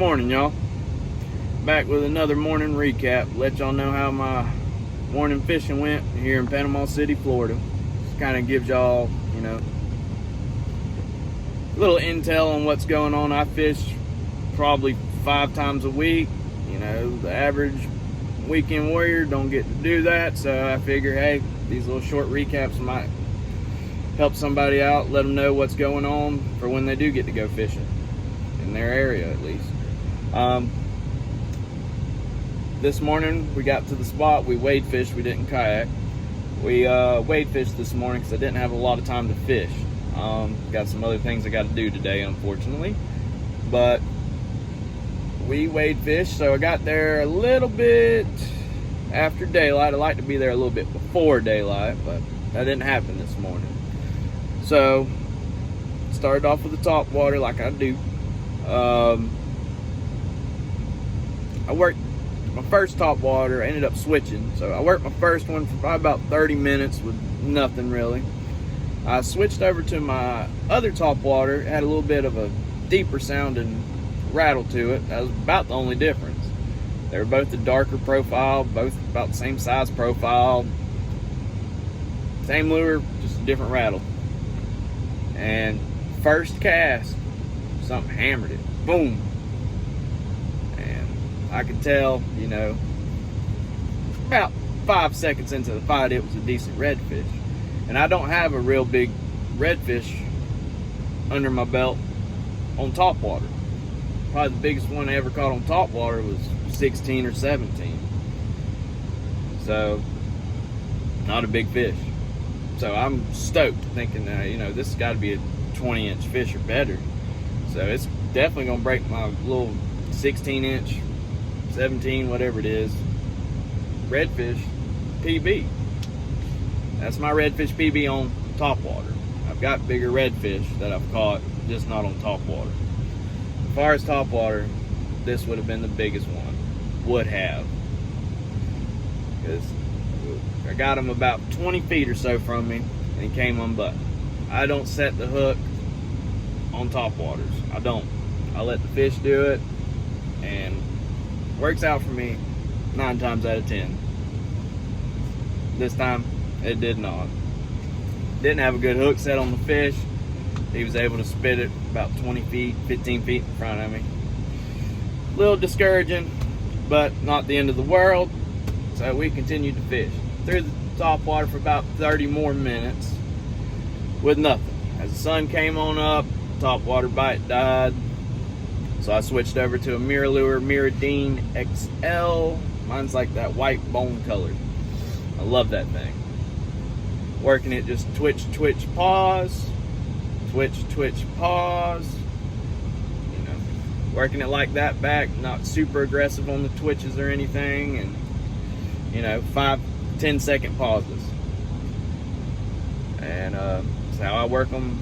Morning, y'all. Back with another morning recap. Let y'all know how my morning fishing went here in Panama City, Florida. Just kind of gives y'all, a little intel on what's going on. I fish probably 5 times a week. The average weekend warrior don't get to do that, so I figure, hey, these little short recaps might help somebody out, let them know what's going on for when they do get to go fishing in their area, at least. This morning we got to the spot. We wade fished. We didn't kayak. We wade fished this morning because I didn't have a lot of time to fish. Got some other things I got to do today, unfortunately. But we wade fished, so I got there a little bit after daylight. I like to be there a little bit before daylight, but that didn't happen this morning. So started off with the top water like I do. I worked my first top water. I ended up switching, so I worked my first one for probably about 30 minutes with nothing really. I switched over to my other top water. It had a little bit of a deeper sounding rattle to it. That was about the only difference. They were both a darker profile, both about the same size profile, same lure, just a different rattle. And first cast, something hammered it. Boom. I could tell, about 5 seconds into the fight, it was a decent redfish. And I don't have a real big redfish under my belt on top water. Probably the biggest one I ever caught on top water was 16 or 17. So, not a big fish. So I'm stoked, thinking, this has got to be a 20-inch fish or better. So it's definitely going to break my little 16-inch, 17, whatever it is, redfish PB. That's my redfish PB on top water. I've got bigger redfish that I've caught, just not on top water. As far as top water, this would have been the biggest one. Would have. Because I got him about 20 feet or so from me, and he came unbuttoned. I don't set the hook on top waters. I don't. I let the fish do it, and works out for me 9 times out of 10. This time, it did not. Didn't have a good hook set on the fish. He was able to spit it about 20 feet, 15 feet in front of me. A little discouraging, but not the end of the world. So we continued to fish. Through the top water for about 30 more minutes with nothing. As the sun came on up, top water bite died. So I switched over to a mirror lure, Mirrodine XL. Mine's like that white bone color. I love that thing. Working it just twitch, twitch, pause. Twitch, twitch, pause. Working it like that back, not super aggressive on the twitches or anything. And, 5-10 second pauses. And that's how I work them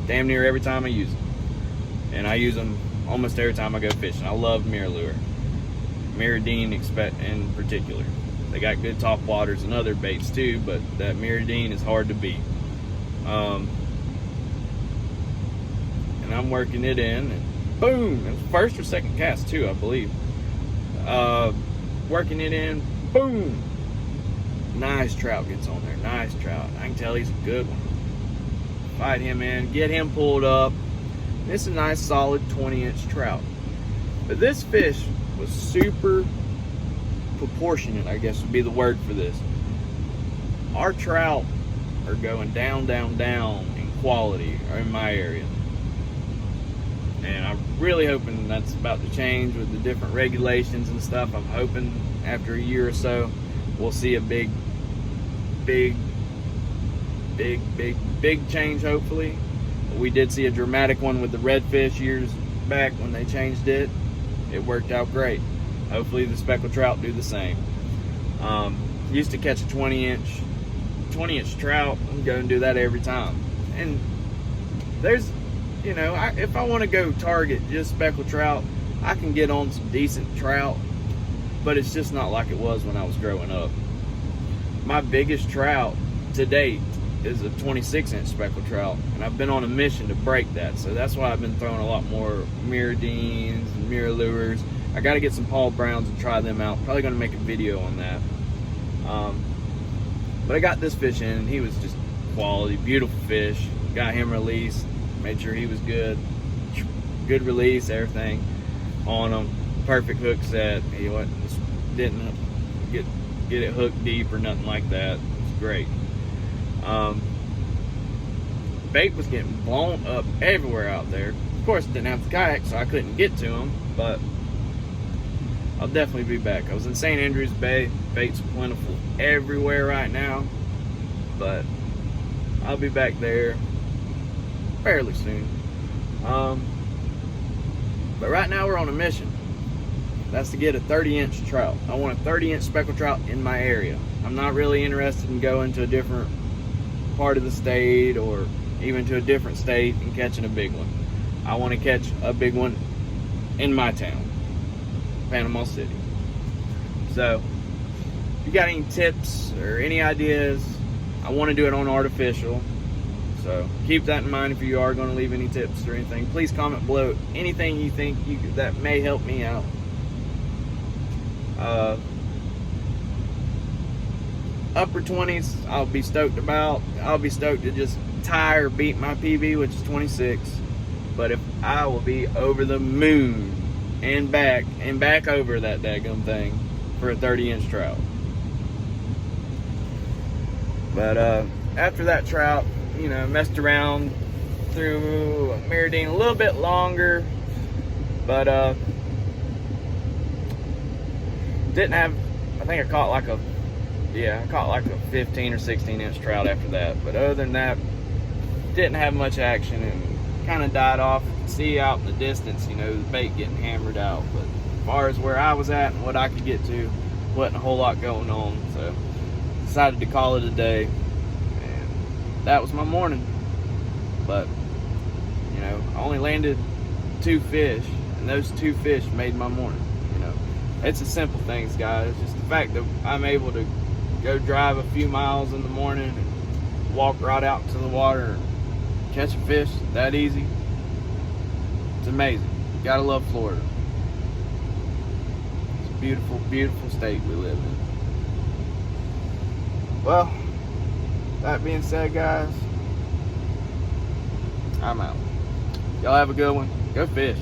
damn near every time I use them. And I use them almost every time I go fishing. I love mirror lure. Mirrodine in particular. They got good top waters and other baits too, but that Mirrodine is hard to beat. And I'm working it in, and boom! It was first or second cast too, I believe. Working it in, boom! Nice trout gets on there, nice trout. I can tell he's a good one. Fight him in, get him pulled up. This is a nice solid 20-inch trout. But this fish was super proportionate, I guess would be the word for this. Our trout are going down, down, down in quality in my area. And I'm really hoping that's about to change with the different regulations and stuff. I'm hoping after a year or so, we'll see a big change, hopefully. We did see a dramatic one with the redfish years back when they changed it. It worked out great. Hopefully the speckled trout do the same. Used to catch a 20-inch trout and go and do that every time. And there's, if I want to go target just speckled trout, I can get on some decent trout, but it's just not like it was when I was growing up. My biggest trout to date is a 26-inch speckled trout, and I've been on a mission to break that. So that's why I've been throwing a lot more Mirrodines and Mirrolures. I got to get some Paul Browns and try them out. Probably going to make a video on that. But I got this fish in, and he was just quality, beautiful fish. Got him released, made sure he was good. Good release, everything on him. Perfect hook set. He didn't get it hooked deep or nothing like that. It was great. Bait was getting blown up everywhere out there. Of course, I didn't have the kayak, so I couldn't get to him, but I'll definitely be back. I was in St. Andrews Bay. Bait's plentiful everywhere right now, but I'll be back there fairly soon. But right now we're on a mission. That's to get a 30-inch trout. I want a 30-inch speckled trout in my area. I'm not really interested in going to a different part of the state or even to a different state and catching a big one. I want to catch a big one in my town, Panama City. So if you got any tips or any ideas, I want to do it on artificial. So keep that in mind if you are going to leave any tips or anything. Please comment below anything you think that may help me out. Upper 20s, I'll be stoked about. I'll be stoked to just tie or beat my PB, which is 26. But if I will be over the moon and back over that daggum thing for a 30-inch trout. But after that trout, you know, messed around through Mirrodine a little bit longer, but didn't have, I think I caught like a 15 or 16-inch trout after that. But other than that, didn't have much action and kind of died off. See out in the distance, you know, the bait getting hammered out. But as far as where I was at and what I could get to, wasn't a whole lot going on. So decided to call it a day. That was my morning. But you know, I only landed 2 fish, and those 2 fish made my morning. You know, it's the simple things, guys. Just the fact that I'm able to go drive a few miles in the morning and walk right out to the water and catch a fish that easy. It's amazing. Gotta love Florida. It's a beautiful, beautiful state we live in. Well, that being said, guys, I'm out. Y'all have a good one. Go fish.